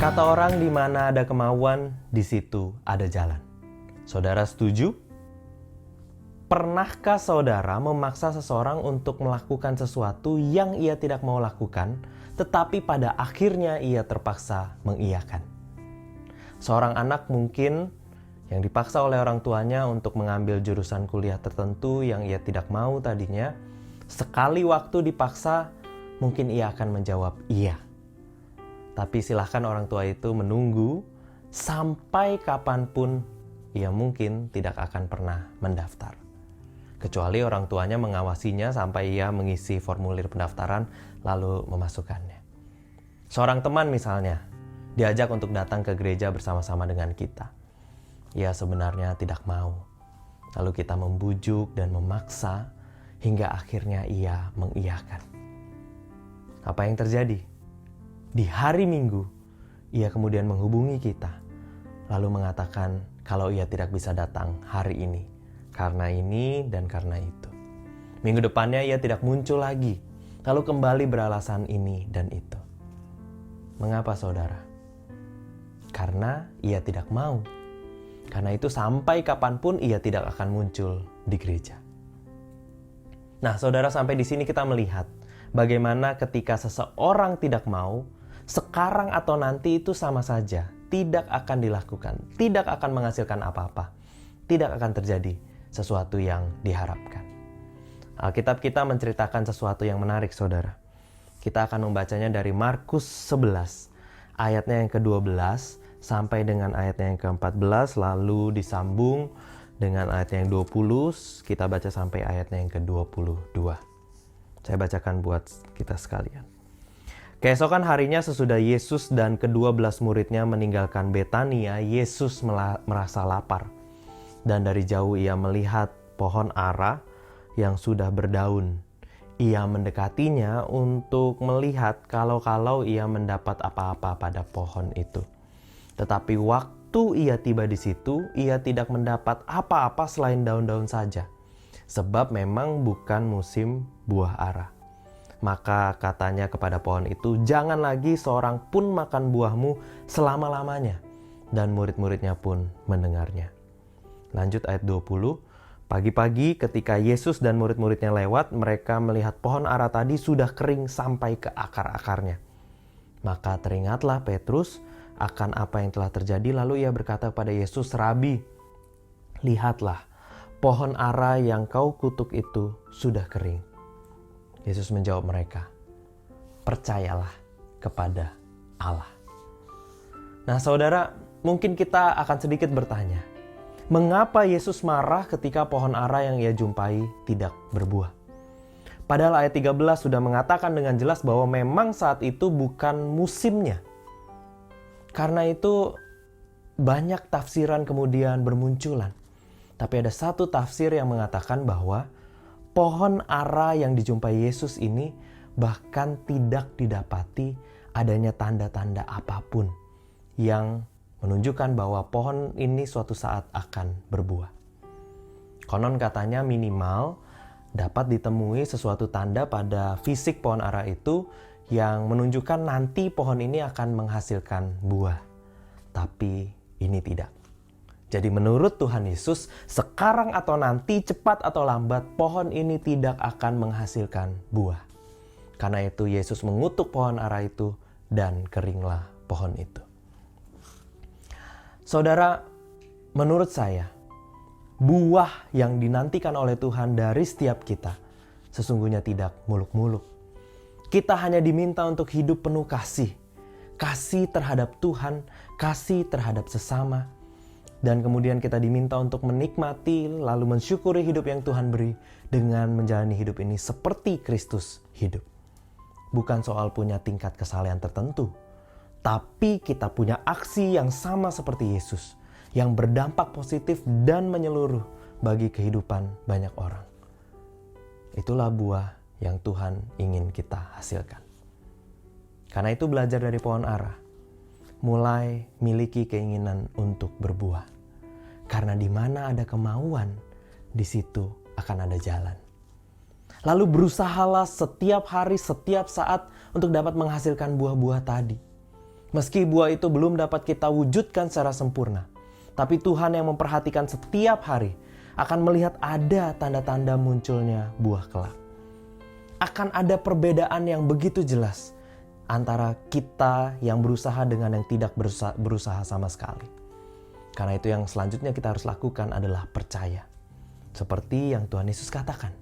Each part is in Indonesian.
Kata orang, di mana ada kemauan, di situ ada jalan. Saudara setuju? Pernahkah saudara memaksa seseorang untuk melakukan sesuatu yang ia tidak mau lakukan, tetapi pada akhirnya ia terpaksa mengiyakan? Seorang anak mungkin yang dipaksa oleh orang tuanya untuk mengambil jurusan kuliah tertentu yang ia tidak mau tadinya, sekali waktu dipaksa, mungkin ia akan menjawab iya. Tapi silahkan orang tua itu menunggu sampai kapanpun ia mungkin tidak akan pernah mendaftar. Kecuali orang tuanya mengawasinya sampai ia mengisi formulir pendaftaran lalu memasukkannya. Seorang teman misalnya, diajak untuk datang ke gereja bersama-sama dengan kita. Ia sebenarnya tidak mau. Lalu kita membujuk dan memaksa hingga akhirnya ia mengiyakan. Apa yang terjadi? Di hari Minggu, ia kemudian menghubungi kita, lalu mengatakan kalau ia tidak bisa datang hari ini, karena ini dan karena itu. Minggu depannya ia tidak muncul lagi, lalu kembali beralasan ini dan itu. Mengapa saudara? Karena ia tidak mau. Karena itu sampai kapanpun ia tidak akan muncul di gereja. Nah saudara, sampai di sini kita melihat bagaimana ketika seseorang tidak mau, sekarang atau nanti itu sama saja, tidak akan dilakukan, tidak akan menghasilkan apa-apa, tidak akan terjadi sesuatu yang diharapkan. Alkitab kita menceritakan sesuatu yang menarik saudara. Kita akan membacanya dari Markus 11, ayatnya yang ke-12 sampai dengan ayatnya yang ke-14, lalu disambung dengan ayatnya yang 20, kita baca sampai ayatnya yang ke-22. Saya bacakan buat kita sekalian. Keesokan harinya sesudah Yesus dan ke-12 muridnya meninggalkan Betania, Yesus merasa lapar. Dan dari jauh ia melihat pohon ara yang sudah berdaun. Ia mendekatinya untuk melihat kalau ia mendapat apa-apa pada pohon itu. Tetapi waktu ia tiba di situ, ia tidak mendapat apa-apa selain daun-daun saja. Sebab memang bukan musim buah ara. Maka katanya kepada pohon itu, jangan lagi seorang pun makan buahmu selama-lamanya. Dan murid-muridnya pun mendengarnya. Lanjut ayat 20. Pagi-pagi ketika Yesus dan murid-muridnya lewat, mereka melihat pohon ara tadi sudah kering sampai ke akar-akarnya. Maka teringatlah Petrus akan apa yang telah terjadi, lalu ia berkata kepada Yesus, Rabi, lihatlah, pohon ara yang kau kutuk itu sudah kering. Yesus menjawab mereka, percayalah kepada Allah. Nah saudara, mungkin kita akan sedikit bertanya, mengapa Yesus marah ketika pohon ara yang ia jumpai tidak berbuah? Padahal ayat 13 sudah mengatakan dengan jelas bahwa memang saat itu bukan musimnya. Karena itu banyak tafsiran kemudian bermunculan. Tapi ada satu tafsir yang mengatakan bahwa pohon ara yang dijumpai Yesus ini bahkan tidak didapati adanya tanda-tanda apapun yang menunjukkan bahwa pohon ini suatu saat akan berbuah. Konon katanya minimal dapat ditemui sesuatu tanda pada fisik pohon ara itu yang menunjukkan nanti pohon ini akan menghasilkan buah. Tapi ini tidak. Jadi menurut Tuhan Yesus, sekarang atau nanti, cepat atau lambat, pohon ini tidak akan menghasilkan buah. Karena itu Yesus mengutuk pohon ara itu dan keringlah pohon itu. Saudara, menurut saya, buah yang dinantikan oleh Tuhan dari setiap kita sesungguhnya tidak muluk-muluk. Kita hanya diminta untuk hidup penuh kasih. Kasih terhadap Tuhan, kasih terhadap sesama. Dan kemudian kita diminta untuk menikmati lalu mensyukuri hidup yang Tuhan beri dengan menjalani hidup ini seperti Kristus hidup. Bukan soal punya tingkat kesalehan tertentu, tapi kita punya aksi yang sama seperti Yesus, yang berdampak positif dan menyeluruh bagi kehidupan banyak orang. Itulah buah yang Tuhan ingin kita hasilkan. Karena itu belajar dari pohon ara. Mulai miliki keinginan untuk berbuah. Karena di mana ada kemauan, di situ akan ada jalan. Lalu berusahalah setiap hari, setiap saat untuk dapat menghasilkan buah-buah tadi. Meski buah itu belum dapat kita wujudkan secara sempurna, tapi Tuhan yang memperhatikan setiap hari akan melihat ada tanda-tanda munculnya buah kelak. Akan ada perbedaan yang begitu jelas antara kita yang berusaha dengan yang tidak berusaha sama sekali. Karena itu yang selanjutnya kita harus lakukan adalah percaya. Seperti yang Tuhan Yesus katakan,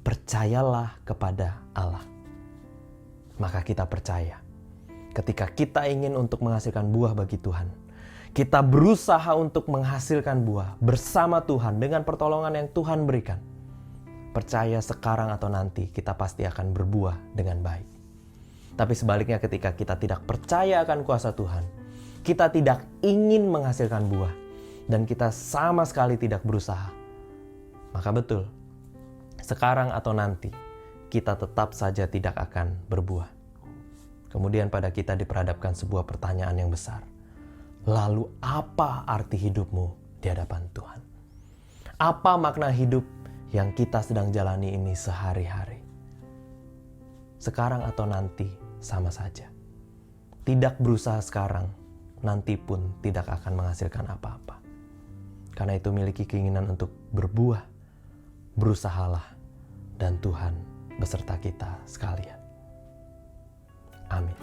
percayalah kepada Allah. Maka kita percaya. Ketika kita ingin untuk menghasilkan buah bagi Tuhan, kita berusaha untuk menghasilkan buah bersama Tuhan dengan pertolongan yang Tuhan berikan. Percaya sekarang atau nanti kita pasti akan berbuah dengan baik. Tapi sebaliknya ketika kita tidak percaya akan kuasa Tuhan, kita tidak ingin menghasilkan buah, dan kita sama sekali tidak berusaha, maka betul, sekarang atau nanti kita tetap saja tidak akan berbuah. Kemudian pada kita diperhadapkan sebuah pertanyaan yang besar. Lalu apa arti hidupmu di hadapan Tuhan? Apa makna hidup yang kita sedang jalani ini sehari-hari? Sekarang atau nanti sama saja. Tidak berusaha sekarang, nanti pun tidak akan menghasilkan apa-apa. Karena itu miliki keinginan untuk berbuah, berusahalah, dan Tuhan beserta kita sekalian. Amin.